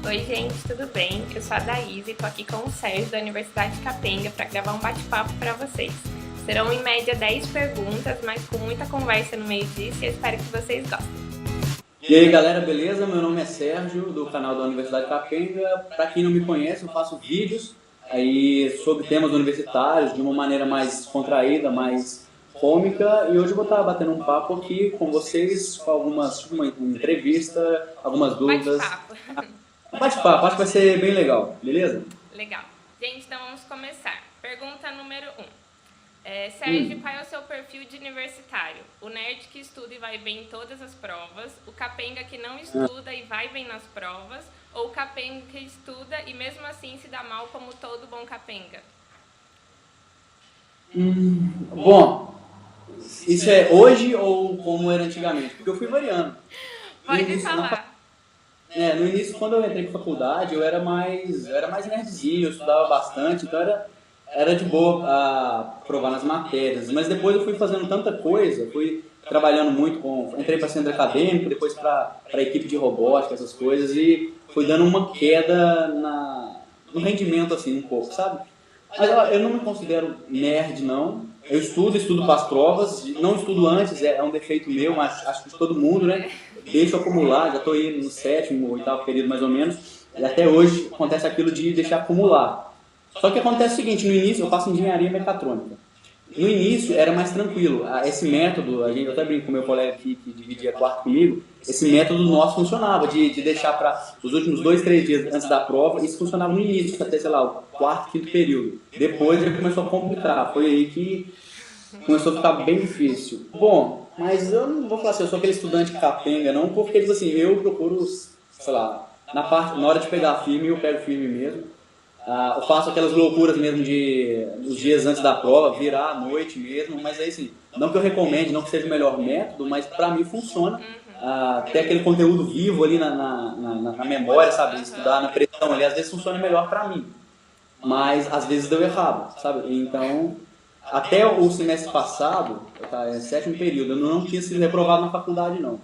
Oi, gente, tudo bem? Eu sou a Daís e tô aqui com o Sérgio da Universidade de Capenga para gravar um bate-papo para vocês. Serão em média 10 perguntas, mas com muita conversa no meio disso e eu espero que vocês gostem. E aí galera, beleza? Meu nome é Sérgio, do canal da Universidade de Capenga. Para quem não me conhece, eu faço vídeos aí sobre temas universitários de uma maneira mais contraída, mais cômica. E hoje eu vou estar batendo um papo aqui com vocês, com uma entrevista, algumas dúvidas. Bate-papo. Um bate-papo, acho que vai ser bem legal, beleza? Legal. Gente, então vamos começar. Pergunta número 1. Sérgio, qual é o seu perfil de universitário? O nerd que estuda e vai bem em todas as provas, o capenga que não estuda e vai bem nas provas, ou o capenga que estuda e mesmo assim se dá mal como todo bom capenga? Bom, isso é hoje ou como era antigamente? Porque eu fui variando. No Pode início, falar. no início, quando eu entrei para faculdade, eu era mais nerdzinho, eu estudava bastante, então era de boa provar nas matérias. Mas depois eu fui fazendo tanta coisa, fui trabalhando muito entrei para centro acadêmico, depois para a equipe de robótica, essas coisas, e fui dando uma queda no rendimento, assim, um pouco, sabe? Mas ó, eu não me considero nerd, não. Eu estudo para as provas, não estudo antes, é um defeito meu, mas acho que de todo mundo, né? Deixo acumular, já estou aí no sétimo, oitavo período mais ou menos, e até hoje acontece aquilo de deixar acumular. Só que acontece o seguinte, no início eu faço engenharia mecatrônica. No início era mais tranquilo. Esse método, eu até brinco com meu colega aqui que dividia quarto comigo, esse método nosso funcionava, de deixar para os últimos 2, 3 dias antes da prova, isso funcionava no início, até, sei lá, o quarto, quinto período. Depois já começou a complicar, foi aí que começou a ficar bem difícil. Bom, mas eu não vou falar assim, eu sou aquele estudante capenga, não, porque, tipo assim, eu procuro, sei lá, na hora de pegar firme, eu pego firme mesmo. Eu faço aquelas loucuras mesmo os dias antes da prova, virar à noite mesmo, mas aí assim, não que eu recomende, não que seja o melhor método, mas pra mim funciona. Ter aquele conteúdo vivo ali na memória, sabe? Estudar na pressão ali, às vezes funciona melhor pra mim, mas às vezes deu errado, sabe? Então, até o semestre passado, sétimo período, eu não tinha sido reprovado na faculdade, não.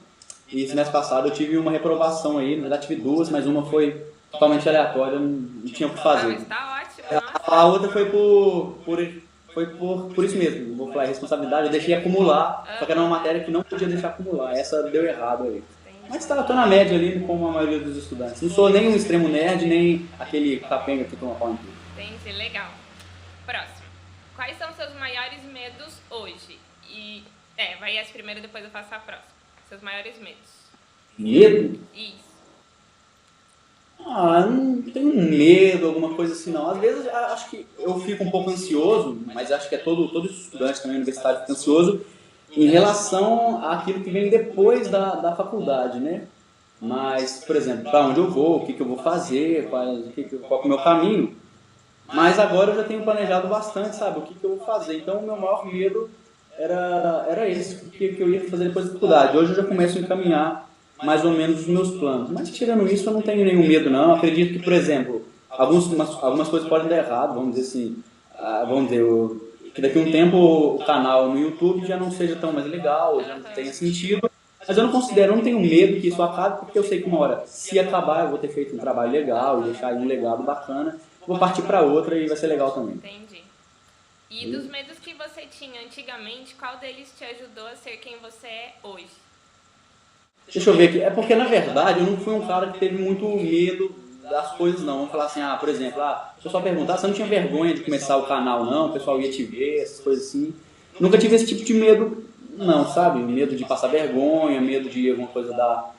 E semestre passado eu tive uma reprovação aí, na verdade tive duas, mas uma foi totalmente aleatória, eu não tinha o que Ah, fazer. mas tá ótimo, nossa. A outra foi por isso mesmo, vou falar, responsabilidade, eu deixei acumular, só que era uma matéria que não podia deixar acumular, essa deu errado aí. Mas Entendi. tá, tô na média ali, como a maioria dos estudantes. Não sou nem um extremo nerd, nem aquele capenga que toma pau em tudo. Entendi, legal. Próximo. Quais são seus maiores medos hoje? Vai essa primeiro, depois eu faço a próxima. Seus maiores medos. Medo? Isso. Não tenho medo, alguma coisa assim não. Às vezes acho que eu fico um pouco ansioso, mas acho que todo estudante também universitário fica ansioso em relação àquilo que vem depois da faculdade, né? Mas, por exemplo, para onde eu vou, o que eu vou fazer, qual é o meu caminho. Mas agora eu já tenho planejado bastante, sabe, o que eu vou fazer. Então o meu maior medo era esse, o que eu ia fazer depois da faculdade. Hoje eu já começo a encaminhar mais ou menos os meus planos. Mas tirando isso, eu não tenho nenhum medo, não. Eu acredito que, por exemplo, algumas coisas podem dar errado, vamos dizer assim. Que daqui a um tempo o canal no YouTube já não seja tão mais legal, já não tenha sentido. Mas eu não tenho medo que isso acabe, porque eu sei que uma hora, se acabar, eu vou ter feito um trabalho legal e deixar aí um legado bacana. Vou partir para outra e vai ser legal também. Entendi. E dos medos que você tinha antigamente, qual deles te ajudou a ser quem você é hoje? Deixa eu ver aqui. É porque, na verdade, eu não fui um cara que teve muito medo das coisas, não. Vamos falar assim, por exemplo, o pessoal perguntar, você não tinha vergonha de começar o canal, não? O pessoal ia te ver, essas coisas assim. Nunca tive esse tipo de medo, não, sabe? Medo de passar vergonha, medo de alguma coisa dar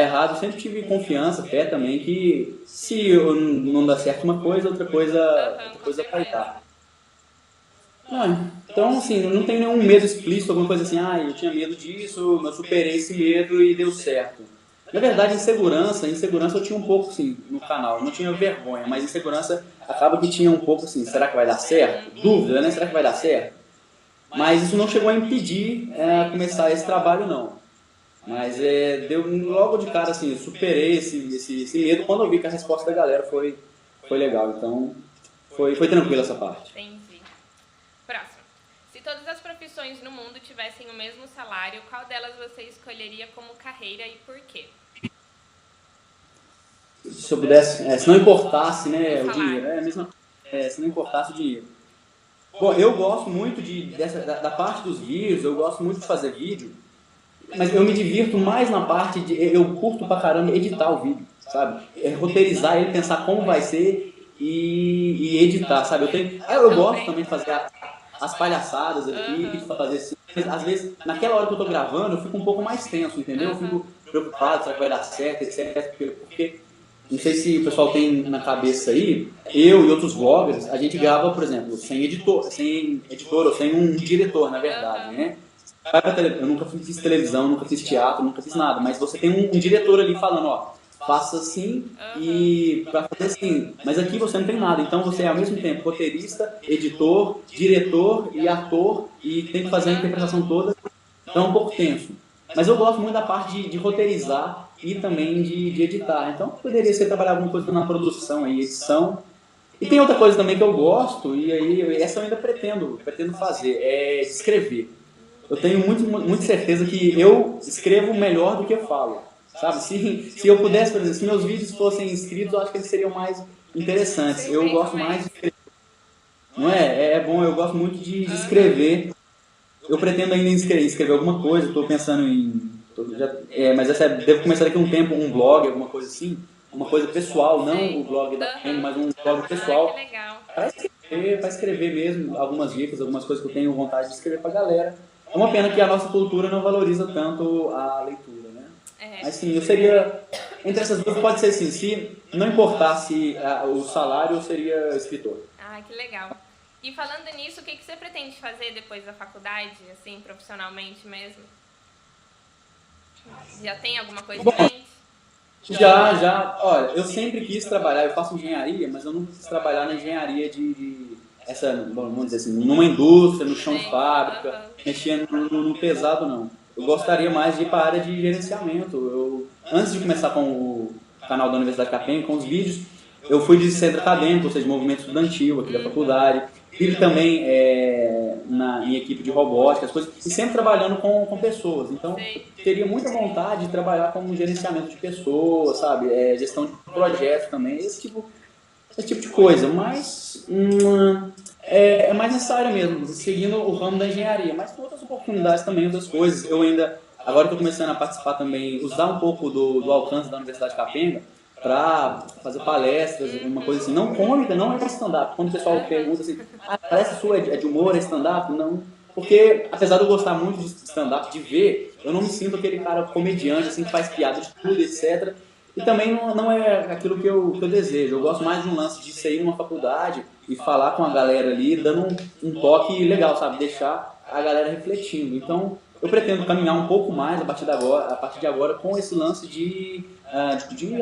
errado. Eu sempre tive confiança, fé também, que se não dar certo uma coisa, outra Com coisa vai certeza. dar. Então, assim, eu não tenho nenhum medo explícito, alguma coisa assim, eu tinha medo disso, eu superei esse medo e deu certo. Na verdade, insegurança eu tinha um pouco, assim, no canal. Eu não tinha vergonha, mas insegurança acaba que tinha um pouco, assim, será que vai dar certo? Dúvida, né? Será que vai dar certo? Mas isso não chegou a impedir começar esse trabalho, não. Mas deu logo de cara, assim, eu superei esse medo quando eu vi que a resposta da galera foi legal. Então, foi tranquilo essa parte. Entendi. Próximo. Se todas as profissões no mundo tivessem o mesmo salário, qual delas você escolheria como carreira e por quê? se eu pudesse, se não importasse, né, o Falar. dinheiro, se não importasse o dinheiro. Bom, eu gosto muito da parte dos vídeos, eu gosto muito de fazer vídeo, mas eu me divirto mais na parte eu curto pra caramba editar o vídeo, sabe? Roteirizar ele, pensar como vai ser e editar, sabe? Eu gosto também de fazer as palhaçadas aqui, de fazer assim, mas às vezes, naquela hora que eu tô gravando, eu fico um pouco mais tenso, entendeu? Eu fico preocupado, será que vai dar certo, etc. Porque não sei se o pessoal tem na cabeça aí, eu e outros vloggers, a gente grava, por exemplo, sem editor ou sem um diretor, na verdade, né? Eu nunca fiz televisão, nunca fiz teatro, nunca fiz nada, mas você tem um diretor ali falando, ó, faça assim e pra fazer assim. Mas aqui você não tem nada, então você é ao mesmo tempo roteirista, editor, diretor e ator e tem que fazer a interpretação toda, então é um pouco tenso. Mas eu gosto muito da parte de roteirizar e também de editar, então poderia ser trabalhar alguma coisa na produção aí, edição. E tem outra coisa também que eu gosto, e aí essa eu ainda pretendo fazer, é escrever. Eu tenho muita certeza que eu escrevo melhor do que eu falo, sabe? Se eu pudesse, por exemplo, se meus vídeos fossem escritos, eu acho que eles seriam mais interessantes. Eu gosto mais de escrever. Não é? É bom, eu gosto muito de escrever. Eu pretendo ainda escrever alguma coisa, estou pensando em... mas devo começar daqui a um tempo, um blog, alguma coisa assim. Uma coisa pessoal, não o blog da Penny, mas um blog pessoal. Que legal. Para escrever mesmo algumas dicas, algumas coisas que eu tenho vontade de escrever para a galera. É uma pena que a nossa cultura não valoriza tanto a leitura, né? Mas sim, eu seria... Entre essas duas pode ser assim, se não importasse o salário, eu seria escritor. Ah, que legal. E falando nisso, o que você pretende fazer depois da faculdade, assim, profissionalmente mesmo? Já tem alguma coisa em mente? Já. Olha, eu sempre quis trabalhar, eu faço engenharia, mas eu nunca quis trabalhar na engenharia vamos dizer assim, numa indústria, no chão de fábrica, mexendo no pesado, não. Eu gostaria mais de ir para a área de gerenciamento. Antes de começar com o canal da Universidade Capenga, com os vídeos, eu fui de centro acadêmico, ou seja, de movimento estudantil aqui da faculdade. Tive também em equipe de robótica, as coisas, e sempre trabalhando com pessoas. Então, teria muita vontade de trabalhar como gerenciamento de pessoas, sabe? Gestão de projetos também, esse tipo de coisa. Mas é mais nessa área mesmo, seguindo o ramo da engenharia. Mas com outras oportunidades também, outras coisas. Eu ainda, agora que estou começando a participar também, usar um pouco do alcance da Universidade Capenga, para fazer palestras, uma coisa assim, não cômica, não é stand-up. Quando o pessoal pergunta assim, a palestra sua é de humor, é stand-up? Não. Porque, apesar de eu gostar muito de stand-up, de ver, eu não me sinto aquele cara comediante, assim, que faz piada de tudo, etc. E também não é aquilo que eu desejo. Eu gosto mais de um lance de sair numa faculdade e falar com a galera ali, dando um toque legal, sabe? Deixar a galera refletindo. Então, eu pretendo caminhar um pouco mais a partir de agora com esse lance de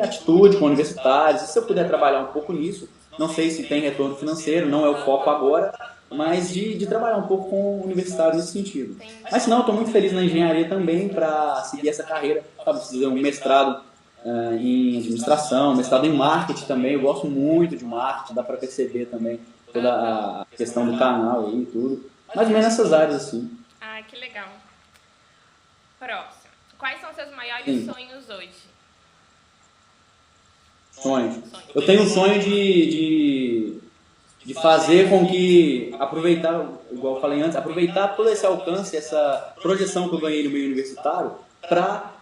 atitude com universitários. E se eu puder trabalhar um pouco nisso, não sei se tem retorno financeiro, não é o foco agora, mas de trabalhar um pouco com universitários nesse sentido. Mas se não, eu estou muito feliz na engenharia também para seguir essa carreira, sabe? Fazer um mestrado em administração, mestrado em marketing também. Eu gosto muito de marketing, dá para perceber também toda a questão do canal aí e tudo. Mais ou menos nessas áreas assim. Ah, que legal. Próximo. Quais são seus maiores sonhos hoje? Sonhos. Eu tenho um sonho de fazer com que, aproveitar, igual eu falei antes, aproveitar todo esse alcance, essa projeção que eu ganhei no meio universitário para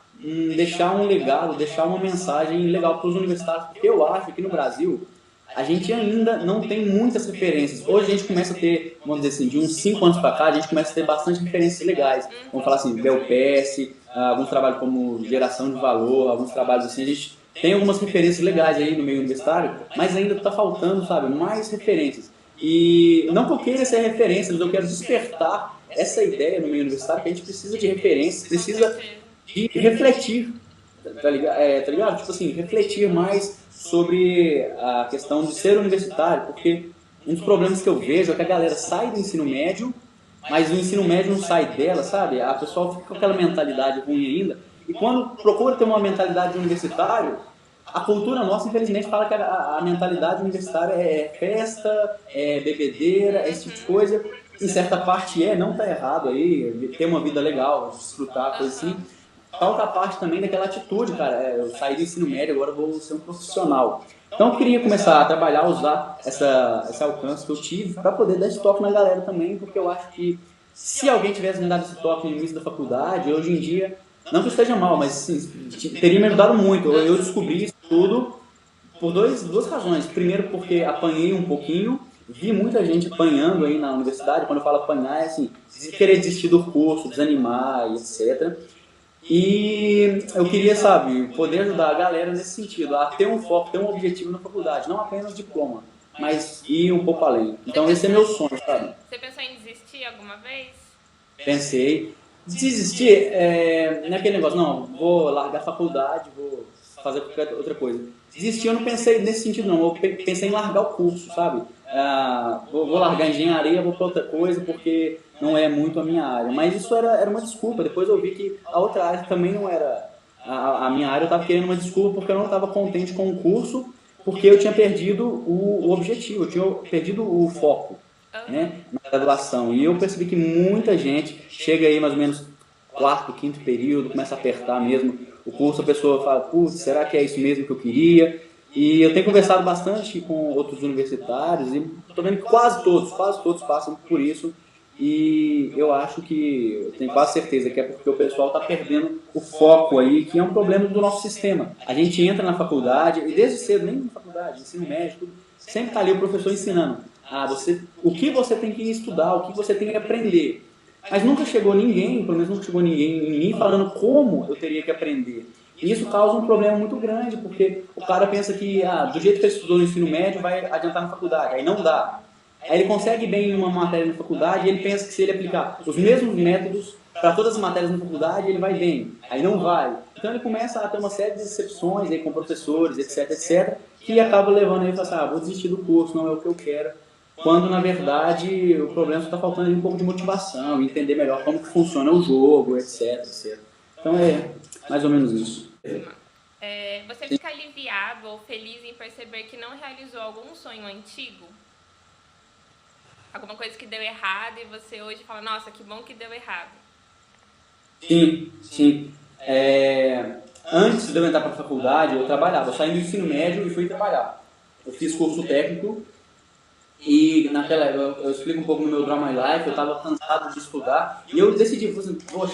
deixar um legado, deixar uma mensagem legal para os universitários, porque eu acho que no Brasil a gente ainda não tem muitas referências. Hoje a gente começa a ter, vamos dizer assim, de uns 5 anos para cá, a gente começa a ter bastante referências legais. Vamos falar assim, BelPS, alguns trabalhos como geração de valor, alguns trabalhos assim, a gente tem algumas referências legais aí no meio universitário, mas ainda está faltando, sabe, mais referências. E não que eu queira ser referência, mas eu quero despertar essa ideia no meio universitário, que a gente precisa de referências, precisa de refletir, tá ligado? Tipo assim, refletir mais sobre a questão de ser universitário, porque um dos problemas que eu vejo é que a galera sai do ensino médio, mas o ensino médio não sai dela, sabe? A pessoa fica com aquela mentalidade ruim ainda, e quando procura ter uma mentalidade de universitário, a cultura nossa, infelizmente, fala que a mentalidade universitária é festa, é bebedeira, esse tipo de coisa. Em certa parte não tá errado aí, ter uma vida legal, desfrutar, coisa assim. falta a parte também daquela atitude, cara. Eu saí do ensino médio, agora eu vou ser um profissional. Então eu queria começar a trabalhar, usar esse alcance que eu tive para poder dar esse toque na galera também, porque eu acho que se alguém tivesse me dado esse toque no início da faculdade, hoje em dia, não que eu esteja mal, mas sim, teria me ajudado muito. Eu descobri isso tudo por duas razões. Primeiro, porque apanhei um pouquinho, vi muita gente apanhando aí na universidade. Quando eu falo apanhar, é assim, querer desistir do curso, desanimar e etc. E eu queria, sabe, poder ajudar a galera nesse sentido, a ter um foco, ter um objetivo na faculdade, não apenas diploma, mas ir um pouco além. Então esse é meu sonho, sabe? Você pensou em desistir alguma vez? Pensei. Desistir não é aquele negócio, não, vou largar a faculdade, vou fazer qualquer outra coisa. Desistir eu não pensei nesse sentido não, eu pensei em largar o curso, sabe? Vou largar a engenharia, vou para outra coisa porque não é muito a minha área. Mas isso era uma desculpa, depois eu vi que a outra área também não era a minha área, eu estava querendo uma desculpa porque eu não estava contente com o curso, porque eu tinha perdido o objetivo, eu tinha perdido o foco, né, na graduação. E eu percebi que muita gente chega aí mais ou menos quarto, quinto período, começa a apertar mesmo o curso, a pessoa fala, putz, será que é isso mesmo que eu queria? E eu tenho conversado bastante com outros universitários e estou vendo que quase todos passam por isso. E eu acho que, eu tenho quase certeza que é porque o pessoal está perdendo o foco aí, que é um problema do nosso sistema. A gente entra na faculdade, e desde cedo, nem na faculdade, ensino médio, tudo, sempre está ali o professor ensinando. O que você tem que estudar, o que você tem que aprender. Mas nunca chegou ninguém, pelo menos nunca chegou ninguém em mim falando como eu teria que aprender. E isso causa um problema muito grande, porque o cara pensa que do jeito que ele estudou no ensino médio vai adiantar na faculdade. Aí não dá. Aí ele consegue bem em uma matéria na faculdade e ele pensa que se ele aplicar os mesmos métodos para todas as matérias na faculdade, ele vai bem. Aí não vai. Então ele começa a ter uma série de decepções aí com professores, etc, etc, que acaba levando ele a falar assim, vou desistir do curso, não é o que eu quero. Quando, na verdade, o problema só está faltando um pouco de motivação, entender melhor como que funciona o jogo, etc, etc. Então é mais ou menos isso. Você fica aliviado ou feliz em perceber que não realizou algum sonho antigo? Alguma coisa que deu errado e você hoje fala, nossa, que bom que deu errado. Sim, sim. Antes de eu entrar para a faculdade, eu trabalhava. Eu saí do ensino médio e fui trabalhar. Eu fiz curso técnico e naquela eu explico um pouco no meu Draw My Life, eu estava cansado de estudar e eu decidi,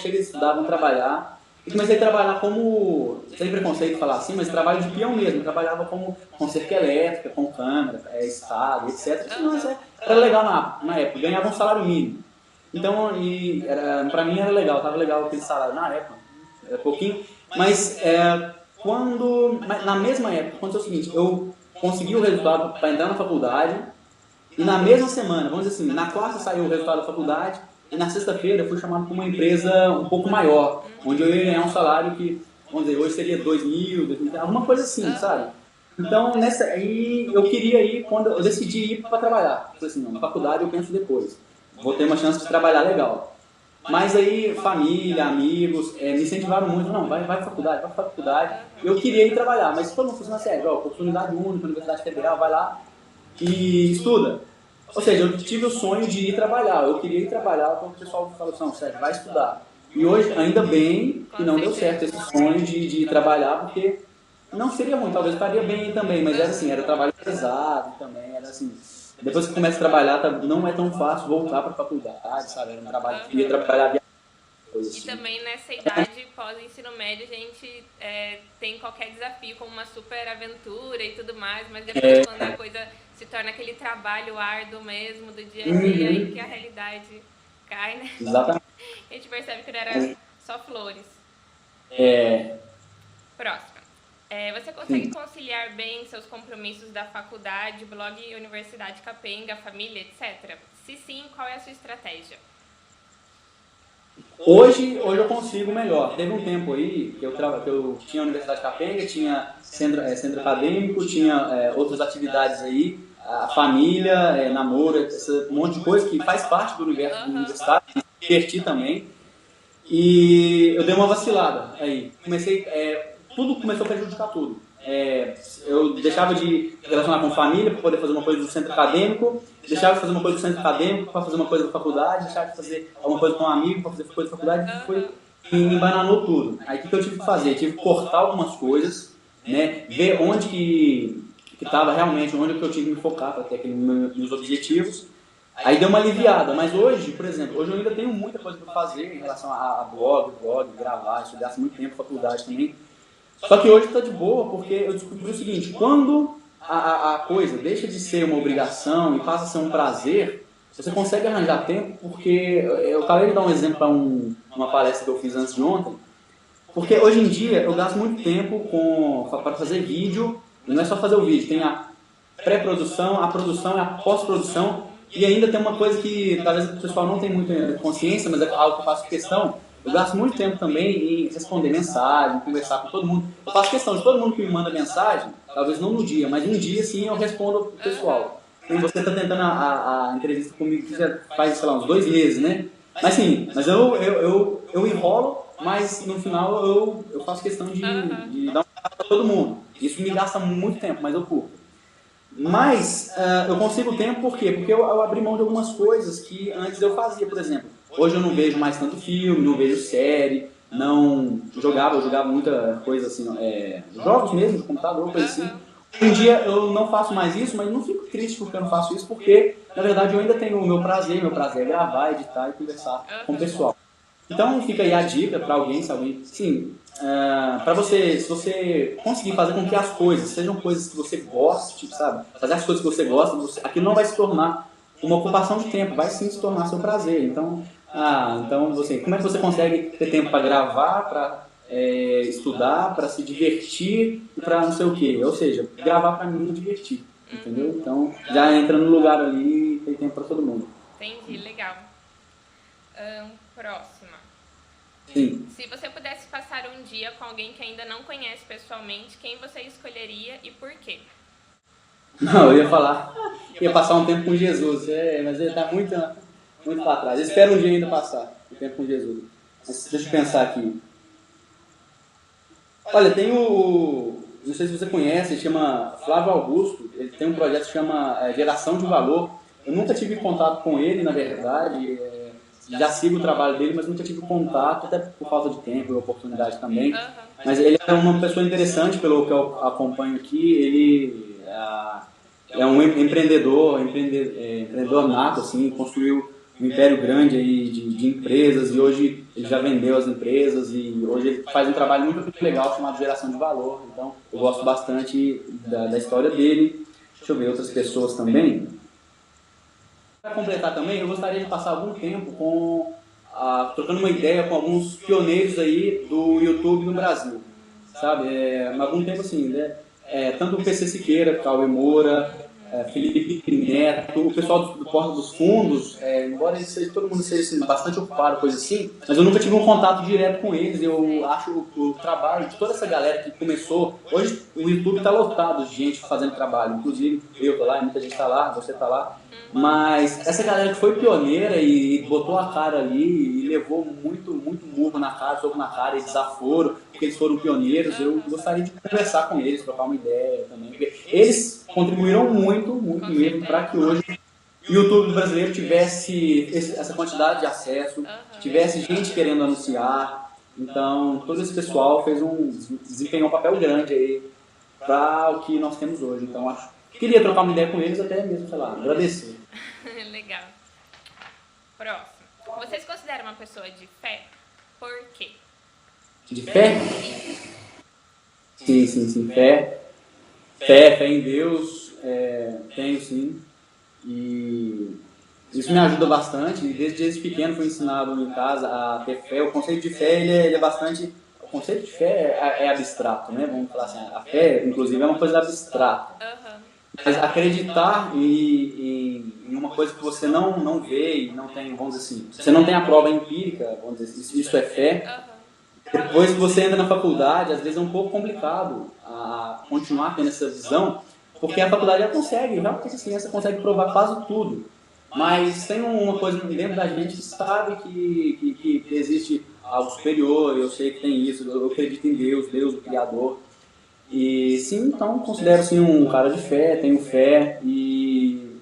chega de estudar, vamos trabalhar. E comecei a trabalhar como, sem preconceito falar assim, mas trabalho de peão mesmo. Eu trabalhava como com cerca elétrica, com câmera, estado, etc. Mas era legal na época, ganhava um salário mínimo. Então, pra mim era legal, estava legal aquele salário na época, era pouquinho. Mas na mesma época, aconteceu o seguinte, eu consegui o resultado para entrar na faculdade e na mesma semana, vamos dizer assim, na quarta saiu o resultado da faculdade, e na sexta-feira eu fui chamado para uma empresa um pouco maior, onde eu ia ganhar um salário que, vamos dizer, hoje seria 2.000, alguma coisa assim, sabe? Então, aí eu queria ir, quando eu decidi ir para trabalhar. Eu falei assim, não, na faculdade eu penso depois. Vou ter uma chance de trabalhar legal. Mas aí, família, amigos, me incentivaram muito, não, vai para faculdade, vai para faculdade. Eu queria ir trabalhar, mas todo mundo falou assim, sério, oportunidade única, Universidade Federal, vai lá e estuda. Ou seja, eu tive o sonho de ir trabalhar, eu queria ir trabalhar, então o pessoal falou assim, não, sério, vai estudar. E hoje, ainda bem que não deu certo esse sonho de ir trabalhar, porque não seria ruim, talvez estaria bem também, mas era assim, era trabalho pesado também, era assim, depois que começa a trabalhar, não é tão fácil voltar para a faculdade, sabe, era um trabalho que ia trabalhar assim. E também nessa idade pós-ensino médio a gente tem qualquer desafio como uma super aventura e tudo mais, mas depois quando a coisa se torna aquele trabalho árduo mesmo do dia a dia, aí que a realidade cai, né? Exatamente. A gente percebe que não era só flores. Próxima. Você consegue conciliar bem seus compromissos da faculdade, blog, universidade, capenga, família, etc? Se sim, qual é a sua estratégia? Hoje eu consigo melhor. Teve um tempo aí que eu tinha a Universidade Capenga, tinha centro acadêmico, tinha outras atividades aí, a família, namoro, esse monte de coisa que faz parte do universo universitário, me divertir também. E eu dei uma vacilada aí. Tudo começou a prejudicar tudo. Eu deixava de relacionar com família para poder fazer uma coisa do centro acadêmico, deixava de fazer uma coisa do centro acadêmico para fazer uma coisa da faculdade, deixava de fazer alguma coisa com um amigo para fazer coisa da faculdade, foi e me embananou tudo. Aí o que eu tive que fazer? Eu tive que cortar algumas coisas, né? Ver onde que estava realmente, onde que eu tinha que me focar para ter aqueles meus objetivos. Aí deu uma aliviada, mas hoje, por exemplo, hoje eu ainda tenho muita coisa para fazer em relação a blog, gravar, isso gasta muito tempo, faculdade também. Só que hoje está de boa, porque eu descobri o seguinte, quando a coisa deixa de ser uma obrigação e passa a ser um prazer, você consegue arranjar tempo, porque eu acabei de dar um exemplo para uma palestra que eu fiz antes de ontem, porque hoje em dia eu gasto muito tempo para fazer vídeo, e não é só fazer o vídeo, tem a pré-produção, a produção e a pós-produção, e ainda tem uma coisa que talvez o pessoal não tenha muita consciência, mas é algo que eu faço questão. Eu gasto muito tempo também em responder mensagem, conversar com todo mundo. Eu faço questão de todo mundo que me manda mensagem, talvez não no dia, mas um dia sim eu respondo o pessoal. E você está tentando a entrevista comigo que já faz, sei lá, uns 2 meses, né? Mas sim, mas eu enrolo, mas no final eu faço questão de dar um para todo mundo. Isso me gasta muito tempo, mas eu curto. Mas eu consigo tempo por quê? Porque eu abri mão de algumas coisas que antes eu fazia, por exemplo. Hoje eu não vejo mais tanto filme, não vejo série, eu jogava muita coisa assim, jogos mesmo, de computador, coisa assim. Hoje em dia eu não faço mais isso, mas não fico triste porque eu não faço isso, porque na verdade eu ainda tenho o meu prazer é gravar, editar e conversar com o pessoal. Então fica aí a dica para alguém, se alguém... Sim, para você, se você conseguir fazer com que as coisas sejam coisas que você goste, sabe? Fazer as coisas que você gosta, aquilo não vai se tornar uma ocupação de tempo, vai sim se tornar seu prazer. Então, você, como é que você consegue ter tempo para gravar, para estudar, para se divertir e para não sei o quê? Ou seja, gravar para mim é divertir, entendeu? Então, já entra no lugar ali e tem tempo para todo mundo. Entendi, legal. Próxima. Sim. Se você pudesse passar um dia com alguém que ainda não conhece pessoalmente, quem você escolheria e por quê? Não, eu ia passar um tempo com Jesus, mas ele está muito para trás. Eu espero um dia ainda passar o tempo com Jesus. Mas deixa eu pensar aqui. Olha, tem não sei se você conhece, ele chama Flávio Augusto, ele tem um projeto que chama Geração de Valor. Eu nunca tive contato com ele, na verdade, já sigo o trabalho dele, mas nunca tive contato, até por falta de tempo e oportunidade também. Mas ele é uma pessoa interessante, pelo que eu acompanho aqui. Ele é um empreendedor nato, assim, construiu um império grande aí de empresas e hoje ele já vendeu as empresas e hoje ele faz um trabalho muito legal chamado Geração de Valor. Então eu gosto bastante da história dele. Deixa eu ver outras pessoas também. Para completar também, eu gostaria de passar algum tempo trocando uma ideia com alguns pioneiros aí do YouTube no Brasil, sabe? Algum tempo assim, né? Tanto o PC Siqueira, Cauê Moura, Felipe Neto, o pessoal do Porta dos Fundos, embora todo mundo seja bastante ocupado, coisa assim, mas eu nunca tive um contato direto com eles. Eu acho o trabalho de toda essa galera que começou, hoje o YouTube está lotado de gente fazendo trabalho, inclusive eu tô lá, muita gente está lá, você está lá, mas essa galera que foi pioneira e botou a cara ali e levou muito murro na cara, soco na cara e desaforo, porque eles foram pioneiros. Eu gostaria de conversar com eles, trocar uma ideia também, porque eles contribuíram muito mesmo para que hoje o YouTube brasileiro tivesse essa quantidade de acesso, tivesse gente querendo anunciar. Então, todo esse pessoal desempenhou um papel grande aí para o que nós temos hoje. Então, queria trocar uma ideia com eles, até mesmo, sei lá, agradecer. Legal. Próximo. Vocês consideram uma pessoa de fé? Por quê? De fé? Sim. Fé em Deus, tenho sim. E isso me ajuda bastante. Desde pequeno fui ensinado em casa a ter fé. O conceito de fé, ele é bastante... O conceito de fé é abstrato, né? Vamos falar assim, a fé, inclusive, é uma coisa abstrata. Mas acreditar em uma coisa que você não vê e não tem, vamos dizer assim, você não tem a prova empírica, vamos dizer assim, isso é fé. Depois que você entra na faculdade, às vezes é um pouco complicado a continuar tendo essa visão, porque a faculdade realmente a ciência consegue provar quase tudo. Mas tem uma coisa dentro da gente que sabe que existe algo superior. Eu sei que tem isso, eu acredito em Deus, o Criador. E sim, então considero sim um cara de fé, tenho fé e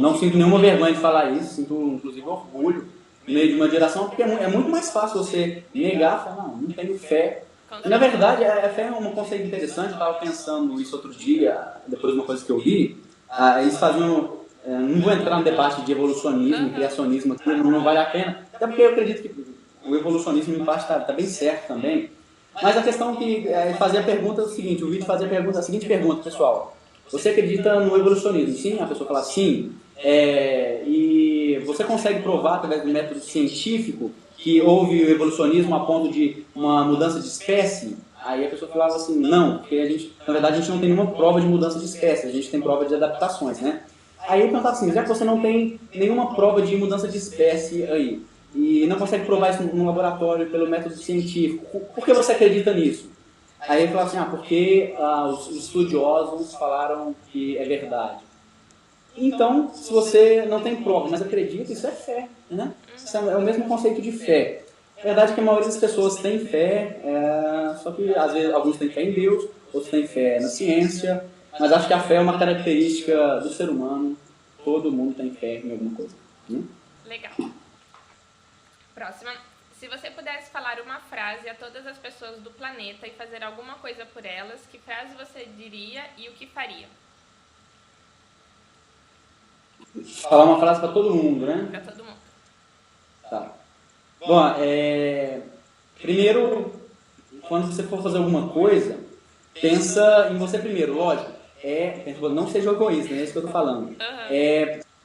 não sinto nenhuma vergonha de falar isso, sinto inclusive orgulho no meio de uma geração, porque é muito mais fácil você negar, falar, não tenho fé. E, na verdade, a fé é um conceito interessante, eu estava pensando isso outro dia, depois de uma coisa que eu li, eles faziam, não vou entrar no debate de evolucionismo, criacionismo aqui, não vale a pena, até porque eu acredito que o evolucionismo em parte está bem certo também, mas a questão que fazia a pergunta é o seguinte, o vídeo fazia a seguinte pergunta, pessoal, você acredita no evolucionismo? Sim? A pessoa fala sim. E você consegue provar através do método científico que houve o evolucionismo a ponto de uma mudança de espécie? Aí a pessoa falava assim, não, porque na verdade a gente não tem nenhuma prova de mudança de espécie, a gente tem prova de adaptações, né? Aí eu perguntava assim, já que você não tem nenhuma prova de mudança de espécie aí, e não consegue provar isso no laboratório pelo método científico, por que você acredita nisso? Aí ele falava assim, porque os estudiosos falaram que é verdade. Então, se você não tem prova, mas acredita, isso é fé, né? Isso é o mesmo conceito de fé. A verdade é que a maioria das pessoas tem fé, só que às vezes alguns têm fé em Deus, outros têm fé na ciência, mas acho que a fé é uma característica do ser humano, todo mundo tem fé em alguma coisa. Né? Legal. Próxima. Se você pudesse falar uma frase a todas as pessoas do planeta e fazer alguma coisa por elas, que frase você diria e o que faria? Falar uma frase para todo mundo, né? Para todo mundo. Tá. Bom, primeiro, quando você for fazer alguma coisa, pensa em você primeiro, lógico. Não seja egoísta, é isso que eu tô falando.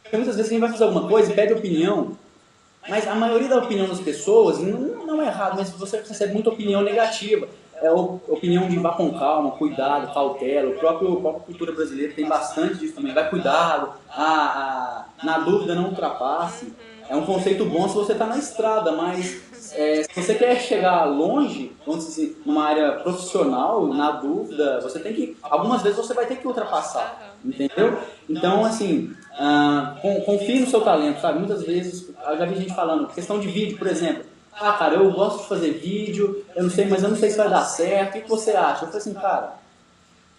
Porque muitas vezes a gente vai fazer alguma coisa e pede opinião, mas a maioria da opinião das pessoas, não é errado, mas você recebe muita opinião negativa. Opinião de vá com calma, cuidado, cautela. A própria cultura brasileira tem bastante disso também. Vai cuidado, na dúvida não ultrapasse. É um conceito bom se você está na estrada, mas se você quer chegar longe, vamos dizer, numa área profissional, na dúvida, você tem que, algumas vezes você vai ter que ultrapassar, entendeu? Então, assim, confie no seu talento, sabe? Muitas vezes, eu já vi gente falando, questão de vídeo, por exemplo, cara, eu gosto de fazer vídeo, mas eu não sei se vai dar certo, o que você acha? Eu falei assim, cara,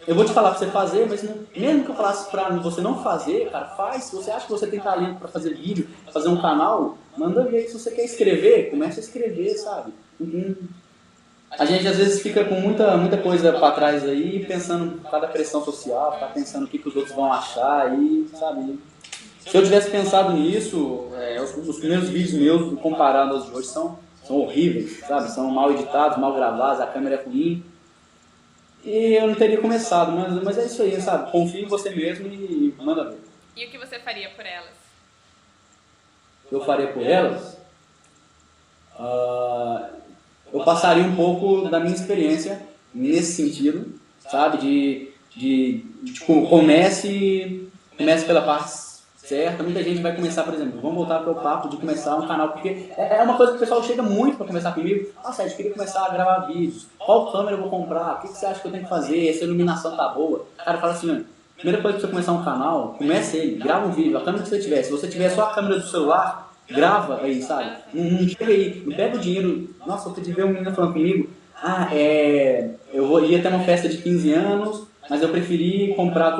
eu vou te falar pra você fazer, mas mesmo que eu falasse pra você não fazer, cara, faz. Se você acha que você tem talento pra fazer vídeo, fazer um canal, manda ver. Se você quer escrever, começa a escrever, sabe? A gente às vezes fica com muita coisa pra trás aí, pensando por causa da pressão social, tá pensando o que os outros vão achar aí, sabe? Se eu tivesse pensado nisso, os primeiros vídeos meus, comparado aos de hoje, são horríveis, sabe? São mal editados, mal gravados, a câmera é ruim. E eu não teria começado, mas é isso aí, sabe? Confie em você mesmo e manda ver. E o que você faria por elas? O que eu faria por elas? Eu passaria um pouco da minha experiência nesse sentido, sabe? Comece pela parte certa. Muita gente vai começar, por exemplo, vamos voltar para o papo de começar um canal, porque é uma coisa que o pessoal chega muito para conversar comigo. Sérgio, eu queria começar a gravar vídeos. Qual câmera eu vou comprar? O que você acha que eu tenho que fazer? Essa iluminação tá boa? O cara fala assim, primeira coisa que você começar um canal, comece ele, grava um vídeo, a câmera que você tiver. Se você tiver só a câmera do celular, grava aí, sabe? Não chega aí, não pega o dinheiro. Nossa, eu podia ver um menino falando comigo, eu ia ter uma festa de 15 anos, mas eu preferi comprar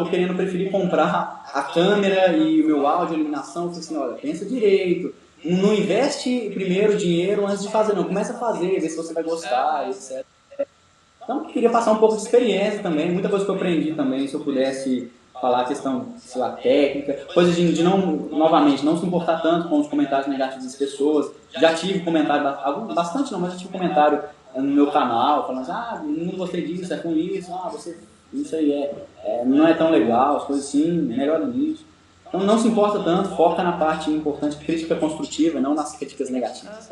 a câmera e o meu áudio, a iluminação. Eu falei assim, olha, pensa direito, não investe primeiro dinheiro antes de fazer, não, começa a fazer, ver se você vai gostar, etc. Então, eu queria passar um pouco de experiência também, muita coisa que eu aprendi também, se eu pudesse falar a questão, sei lá, técnica, coisas de novamente, não se importar tanto com os comentários negativos das pessoas. Já tive comentário, bastante não, mas já tive comentário no meu canal, falando assim, não gostei disso, é com isso, isso aí não é tão legal, as coisas assim, melhora nisso. Então não se importa tanto, foca na parte importante, crítica construtiva, não nas críticas negativas.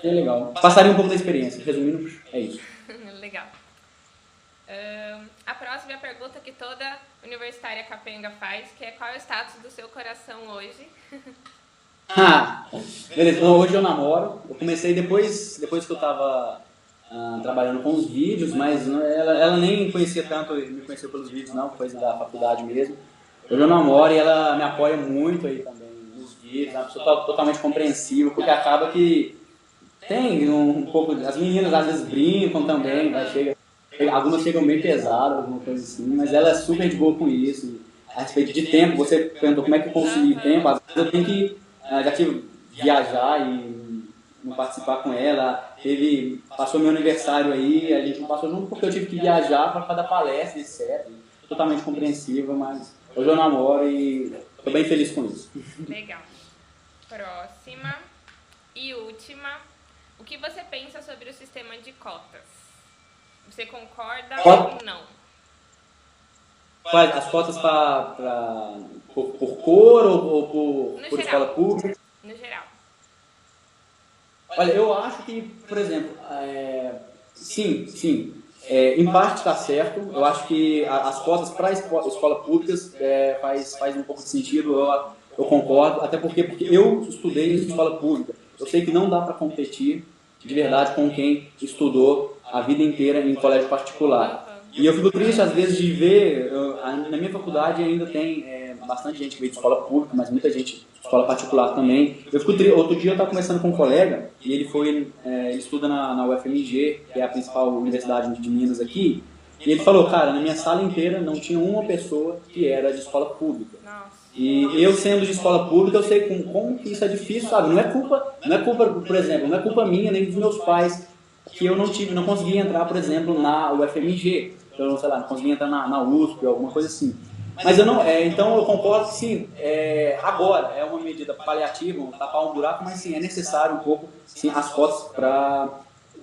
É legal. Passaria um pouco da experiência, resumindo, é isso. Legal. A próxima é a pergunta que toda universitária capenga faz, que é qual é o status do seu coração hoje? Beleza, então, hoje eu namoro. Eu comecei depois que eu estava trabalhando com os vídeos, mas ela nem conhecia tanto, me conheceu pelos vídeos não, coisa da faculdade mesmo. Hoje eu namoro e ela me apoia muito aí também nos vídeos, é uma pessoa totalmente compreensiva, porque acaba que tem um pouco, as meninas às vezes brincam também, algumas chegam bem pesadas, alguma coisa assim, mas ela é super de boa com isso. A respeito de tempo, você perguntou como é que eu consegui tempo, às vezes eu tenho que, já tive viajar e não participar com ela. Passou meu aniversário aí, a gente não passou junto porque eu tive que viajar para dar palestra, etc. Totalmente compreensível, mas hoje eu namoro e estou bem feliz com isso. Legal. Próxima e última. O que você pensa sobre o sistema de cotas? Você concorda ou não? As cotas por cor ou por escola pública? No geral. Olha, eu acho que, por exemplo, sim. Em parte está certo. Eu acho que as cotas para escolas públicas faz um pouco de sentido. Eu concordo, até porque eu estudei em escola pública. Eu sei que não dá para competir de verdade com quem estudou a vida inteira em colégio particular. E eu fico triste às vezes de ver, na minha faculdade ainda tem bastante gente que veio de escola pública, mas muita gente de escola particular também. Eu fico triste. Outro dia eu estava conversando com um colega e ele estuda na UFMG, que é a principal universidade de Minas aqui, e ele falou, cara, na minha sala inteira não tinha uma pessoa que era de escola pública. E eu sendo de escola pública, eu sei como que isso é difícil, sabe? Não é culpa, por exemplo, não é culpa minha nem dos meus pais que eu não consegui entrar, por exemplo, na UFMG. Eu, sei lá, não consegui entrar na USP ou alguma coisa assim. Mas então eu concordo que sim, agora é uma medida paliativa, tapar um buraco, mas sim, é necessário um pouco, sim, as cotas para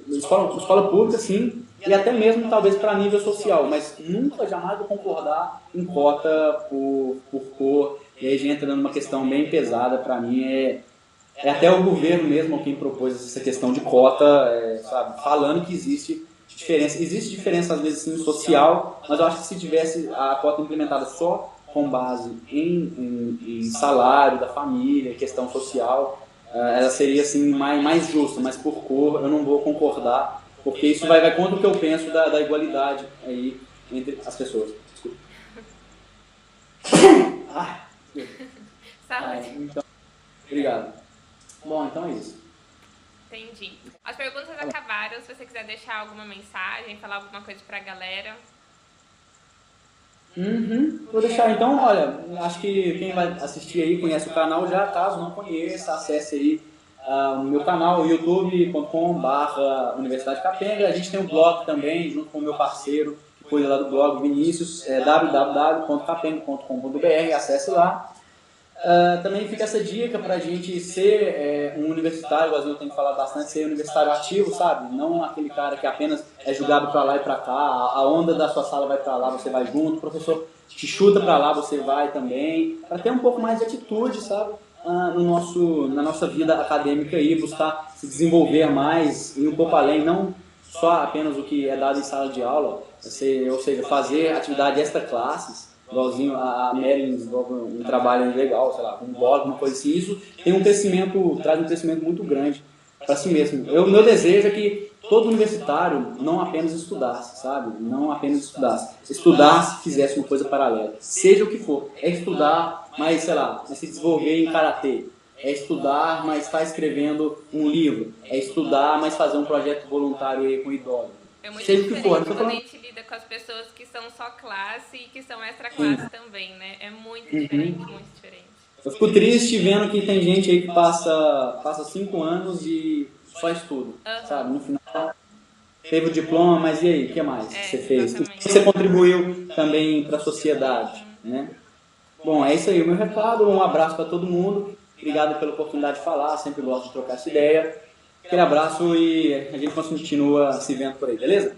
escola pública, sim, e até mesmo talvez para nível social, mas nunca, jamais vou concordar em cota por cor, e aí já entra numa questão bem pesada, para mim é até o governo mesmo quem propôs essa questão de cota, sabe, falando que existe diferença às vezes sim, social, mas eu acho que se tivesse a cota implementada só com base em salário da família, questão social, ela seria assim mais justa, mas por cor eu não vou concordar, porque isso vai contra o que eu penso da igualdade aí entre as pessoas. Desculpa. Então, obrigado. Bom, então é isso. Entendi. As perguntas acabaram. Se você quiser deixar alguma mensagem, falar alguma coisa pra galera. Vou deixar então, olha, acho que quem vai assistir aí conhece o canal já, caso não conheça, acesse aí o meu canal, youtube.com/Universidade Capenga. A gente tem um blog também, junto com o meu parceiro, que cuida lá do blog, Vinícius, www.capenga.com.br, acesse lá. Também fica essa dica para a gente ser um universitário, igual eu tenho que falar bastante, ser universitário ativo, sabe? Não aquele cara que apenas é julgado para lá e para cá, a onda da sua sala vai para lá, você vai junto, o professor te chuta para lá, você vai também, para ter um pouco mais de atitude, sabe? Na nossa vida acadêmica aí, buscar se desenvolver mais, ir um pouco além, não só apenas o que é dado em sala de aula, ou seja, fazer atividade extra-classes, igualzinho a Mary desenvolve um trabalho legal, sei lá, um blog, uma coisa assim, isso traz um crescimento muito grande para si mesmo. O meu desejo é que todo universitário não apenas estudasse, sabe? Não apenas estudasse, fizesse uma coisa paralela, seja o que for, estudar, mas sei lá, se desenvolver em karatê, estudar, mas está escrevendo um livro, estudar, mas fazer um projeto voluntário aí com idosos. É muito diferente quando a gente lida com as pessoas que são só classe e que são extra classe também, né? É muito diferente, muito diferente. Eu fico triste vendo que tem gente aí que passa 5 anos e só estuda, sabe? No final, teve o diploma, mas e aí, o que mais você fez? O que você contribuiu também para a sociedade, né? Bom, é isso aí, o meu recado. Um abraço para todo mundo. Obrigado pela oportunidade de falar, sempre gosto de trocar essa ideia. Aquele abraço e a gente continua se vendo por aí, beleza?